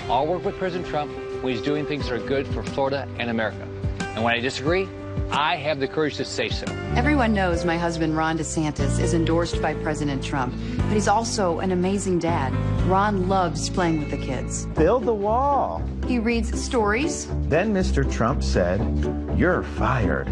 I'll work with President Trump when he's doing things that are good for Florida and America. And when I disagree, I have the courage to say so. Everyone knows my husband, Ron DeSantis, is endorsed by President Trump, but he's also an amazing dad. Ron loves playing with the kids. Build the wall. He reads stories. Then Mr. Trump said, "You're fired."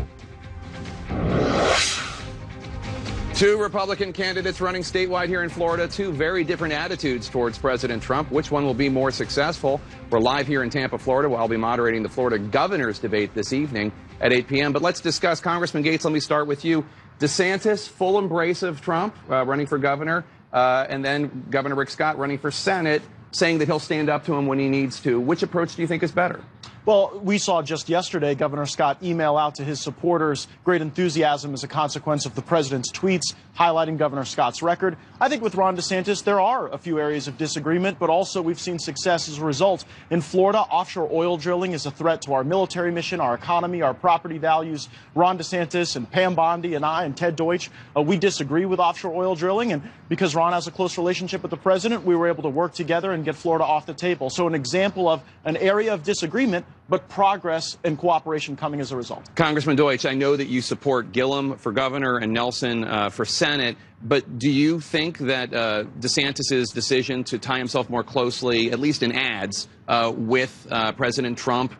Two Republican candidates running statewide here in Florida, two very different attitudes towards President Trump. Which one will be more successful? We're live here in Tampa, Florida, where I'll be moderating the Florida governor's debate this evening at 8 p.m. But let's discuss. Congressman Gates, let me start with you. DeSantis, full embrace of Trump, running for governor, and then Governor Rick Scott running for Senate, saying that he'll stand up to him when he needs to. Which approach do you think is better? Well, we saw just yesterday Governor Scott email out to his supporters great enthusiasm as a consequence of the president's tweets highlighting Governor Scott's record. I think with Ron DeSantis, there are a few areas of disagreement, but also we've seen success as a result. In Florida, offshore oil drilling is a threat to our military mission, our economy, our property values. Ron DeSantis and Pam Bondi and I and Ted Deutch, we disagree with offshore oil drilling. And because Ron has a close relationship with the president, we were able to work together and get Florida off the table. So an example of an area of disagreement, but progress and cooperation coming as a result. Congressman Deutch, I know that you support Gillum for governor and Nelson for Senate, but do you think that DeSantis' decision to tie himself more closely, at least in ads, with President Trump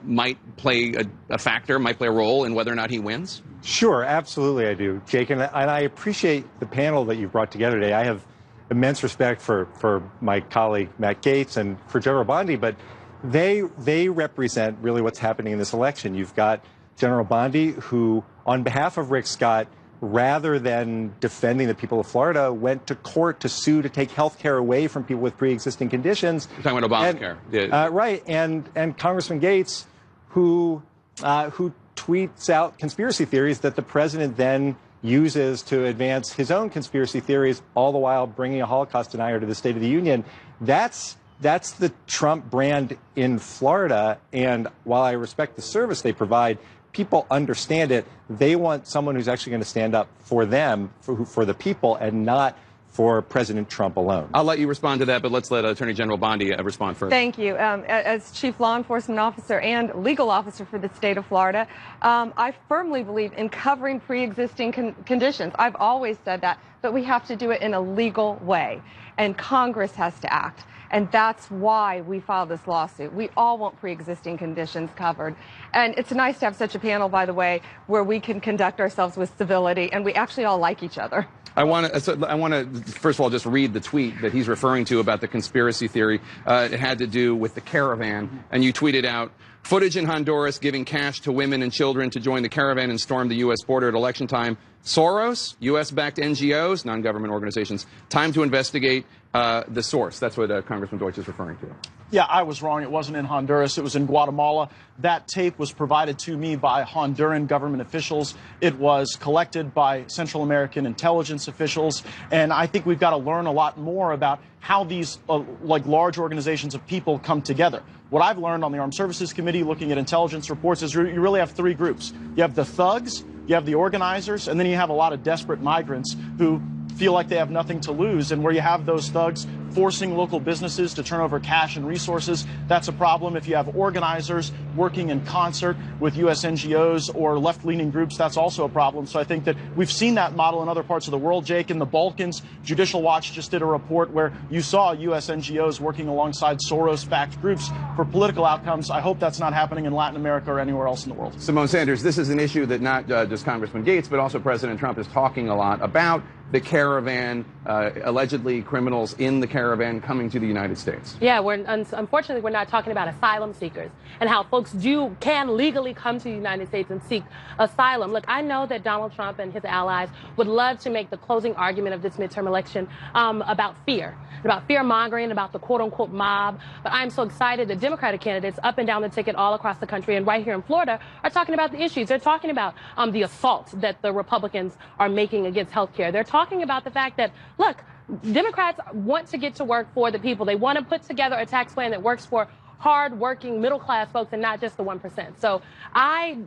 might play a factor, might play a role in whether or not he wins? Sure, absolutely I do, Jake, and I appreciate the panel that you've brought together today. I have immense respect for my colleague Matt Gaetz and for General Bondi, but they represent really what's happening in this election. You've got General Bondi, who, on behalf of Rick Scott, rather than defending the people of Florida, went to court to sue to take health care away from people with pre-existing conditions. You're talking about Obamacare. Yeah. Right, and Congressman Gaetz, who tweets out conspiracy theories that the president then uses to advance his own conspiracy theories, all the while bringing a Holocaust denier to the State of the Union. That's the Trump brand in Florida, and while I respect the service they provide, people understand it. They want someone who's actually going to stand up for them, for the people, and not for President Trump alone. I'll let you respond to that, but let's let Attorney General Bondi respond first. Thank you. As Chief Law Enforcement Officer and Legal Officer for the state of Florida, I firmly believe in covering pre-existing conditions. I've always said that, but we have to do it in a legal way, and Congress has to act. And that's why we filed this lawsuit. We all want pre-existing conditions covered. And it's nice to have such a panel, by the way, where we can conduct ourselves with civility, and we actually all like each other. I want to, first of all, just read the tweet that he's referring to about the conspiracy theory. It had to do with the caravan, and you tweeted out, footage in Honduras giving cash to women and children to join the caravan and storm the U.S. border at election time. Soros, U.S.-backed NGOs, non-government organizations, time to investigate the source. That's what Congressman Deutch is referring to. Yeah, I was wrong. It wasn't in Honduras. It was in Guatemala. That tape was provided to me by Honduran government officials. It was collected by Central American intelligence officials. And I think we've got to learn a lot more about how these large organizations of people come together. What I've learned on the Armed Services Committee looking at intelligence reports is you really have three groups. You have the thugs, you have the organizers, and then you have a lot of desperate migrants who feel like they have nothing to lose, and where you have those thugs forcing local businesses to turn over cash and resources, that's a problem. If you have organizers working in concert with U.S. NGOs or left-leaning groups, that's also a problem. So I think that we've seen that model in other parts of the world, Jake. In the Balkans, Judicial Watch just did a report where you saw U.S. NGOs working alongside Soros-backed groups for political outcomes. I hope that's not happening in Latin America or anywhere else in the world. Symone Sanders, this is an issue that not just Congressman Gaetz, but also President Trump is talking a lot about. The caravan, allegedly criminals in the caravan coming to the United States. Yeah, unfortunately, we're not talking about asylum seekers and how folks can legally come to the United States and seek asylum. Look, I know that Donald Trump and his allies would love to make the closing argument of this midterm election about fear-mongering, about the quote-unquote mob. But I'm so excited that Democratic candidates up and down the ticket all across the country and right here in Florida are talking about the issues. They're talking about the assault that the Republicans are making against health care. They're talking about the fact that, look, Democrats want to get to work for the people. They want to put together a tax plan that works for hard-working, middle-class folks and not just the 1%. So I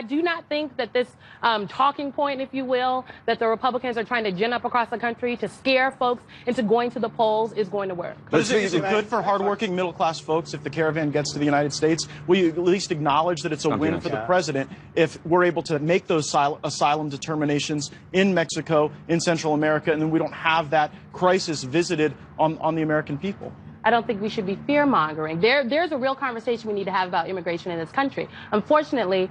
do not think that this talking point, if you will, that the Republicans are trying to gin up across the country to scare folks into going to the polls is going to work. But is it good for hardworking middle-class folks if the caravan gets to the United States? Will you at least acknowledge that it's a win for the president if we're able to make those asylum determinations in Mexico, in Central America, and then we don't have that crisis visited on the American people? I don't think we should be fear-mongering. There's a real conversation we need to have about immigration in this country. Unfortunately,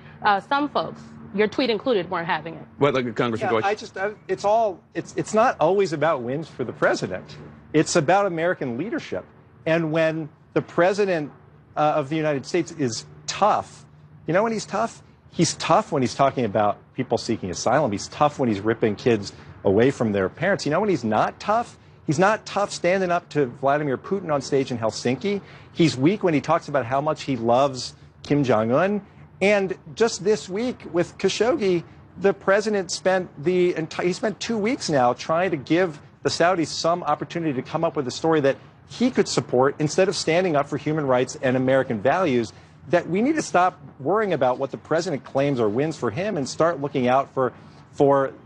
some folks, your tweet included, weren't having it. What, like Congressman Deutch? It's not always about wins for the president. It's about American leadership. And when the president of the United States is tough, you know when he's tough? He's tough when he's talking about people seeking asylum. He's tough when he's ripping kids away from their parents. You know when he's not tough? He's not tough standing up to Vladimir Putin on stage in Helsinki. He's weak when he talks about how much he loves Kim Jong-un. And just this week with Khashoggi, the president spent he spent 2 weeks now trying to give the Saudis some opportunity to come up with a story that he could support instead of standing up for human rights and American values. That we need to stop worrying about what the president claims are wins for him and start looking out for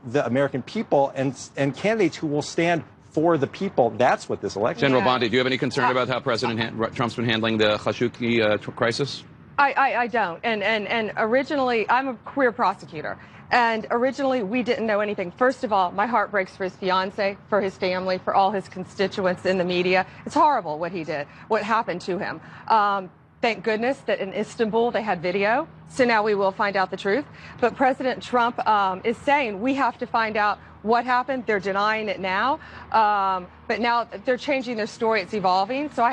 the American people and candidates who will stand for the people. That's what this election is. General Bondi, do you have any concern about how President Trump's been handling the Khashoggi crisis? I don't. And originally, I'm a career prosecutor. And originally, we didn't know anything. First of all, my heart breaks for his fiance, for his family, for all his constituents in the media. It's horrible what he did, what happened to him. Thank goodness that in Istanbul they had video, so now we will find out the truth. But President Trump is saying we have to find out what happened. They're denying it now, but now they're changing their story. It's evolving. So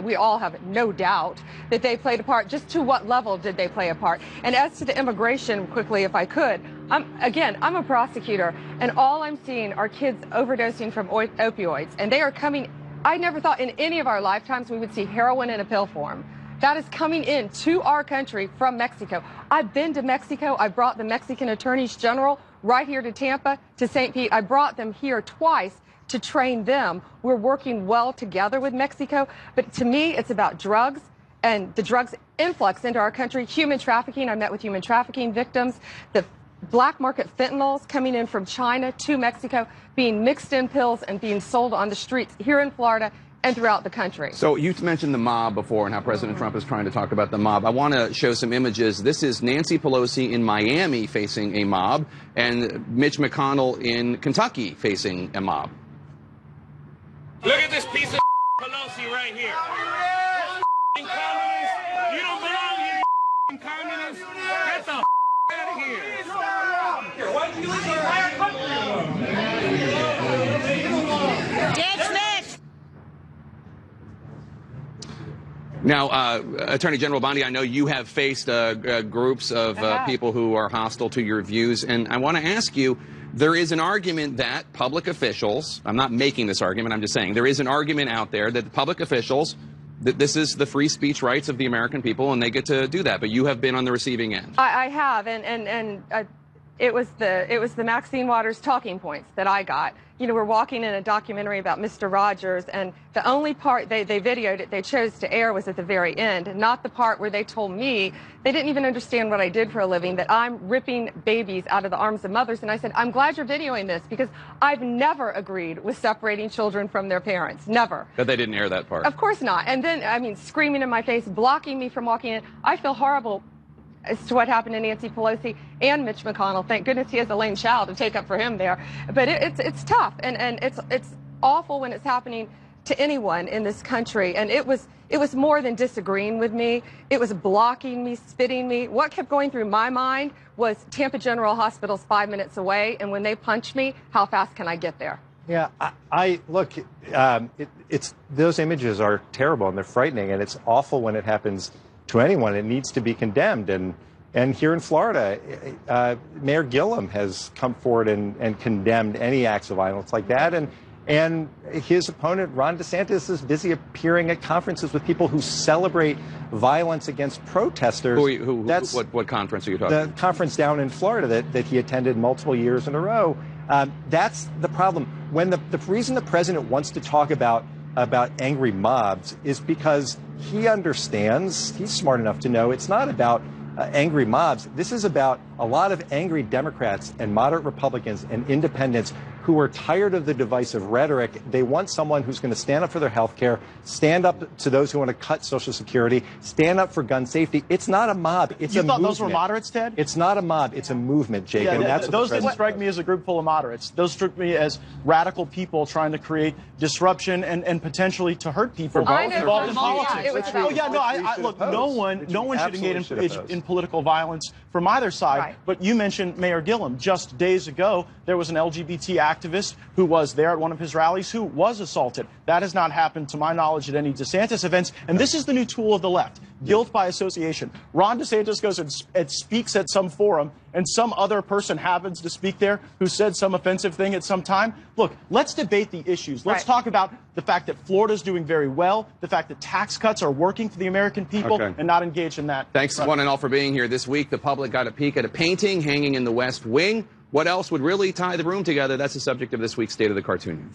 we all have no doubt that they played a part. Just to what level did they play a part? And as to the immigration, quickly, if I could, I'm a prosecutor, and all I'm seeing are kids overdosing from opioids, and they are coming. I never thought in any of our lifetimes we would see heroin in a pill form. That is coming in to our country from Mexico. I've been to Mexico. I brought the Mexican attorneys general right here to Tampa, to St. Pete. I brought them here twice to train them. We're working well together with Mexico. But to me, it's about drugs and the drugs influx into our country. Human trafficking. I met with human trafficking victims. The black market fentanyls coming in from China to Mexico, being mixed in pills and being sold on the streets here in Florida and throughout the country. So you mentioned the mob before and how President Trump is trying to talk about the mob. I want to show some images. This is Nancy Pelosi in Miami facing a mob and Mitch McConnell in Kentucky facing a mob. Look at this piece of Pelosi right here. You don't belong here, you communists. Get the out of here. Why did you leave the entire country? Ditch Mitch. Now, Attorney General Bondi, I know you have faced groups of people who are hostile to your views, and I want to ask you, there is an argument that public officials, I'm not making this argument, I'm just saying, there is an argument out there that the public officials, that this is the free speech rights of the American people, and they get to do that, but you have been on the receiving end. I have, and it was the Maxine Waters talking points that I got. You know, we're walking in a documentary about Mr. Rogers, and the only part they videoed it, they chose to air was at the very end, not the part where they told me they didn't even understand what I did for a living, that I'm ripping babies out of the arms of mothers. And I said, I'm glad you're videoing this because I've never agreed with separating children from their parents. Never. But they didn't air that part. Of course not. And then, I mean, screaming in my face, blocking me from walking in. I feel horrible as to what happened to Nancy Pelosi and Mitch McConnell. Thank goodness he has Elaine Chao to take up for him there. But it's tough, and it's awful when it's happening to anyone in this country. And it was more than disagreeing with me. It was blocking me, spitting me. What kept going through my mind was Tampa General Hospital's 5 minutes away, and when they punch me, how fast can I get there? Yeah, look, it's those images are terrible and they're frightening, and it's awful when it happens to anyone. It needs to be condemned. And here in Florida, Mayor Gillum has come forward and condemned any acts of violence like that. And his opponent, Ron DeSantis, is busy appearing at conferences with people who celebrate violence against protesters. What conference are you talking about? The conference down in Florida that he attended multiple years in a row. That's the problem. When the reason the president wants to talk about about angry mobs is because he understands, he's smart enough to know it's not about angry mobs. This is about a lot of angry Democrats and moderate Republicans and independents who are tired of the divisive rhetoric. They want someone who's going to stand up for their health care, stand up to those who want to cut Social Security, stand up for gun safety. It's not a mob. It's a movement. You thought those were moderates, Ted? It's not a mob. It's a movement, Jake. Yeah, and that's those didn't strike me as a group full of moderates. Those struck me as radical people trying to create disruption and potentially to hurt people involved in politics. Look, no one should engage in political violence from either side. Right. But you mentioned Mayor Gillum. Just days ago, there was an LGBT activist who was there at one of his rallies who was assaulted. That has not happened, to my knowledge, at any DeSantis events. And this is the new tool of the left, guilt by association. Ron DeSantis goes and speaks at some forum, and some other person happens to speak there who said some offensive thing at some time. Look, let's debate the issues. Let's talk about the fact that Florida's doing very well, the fact that tax cuts are working for the American people, and not engage in that. Thanks one and all for being here. This week, the public got a peek at a painting hanging in the West Wing. What else would really tie the room together? That's the subject of this week's State of the Cartoon.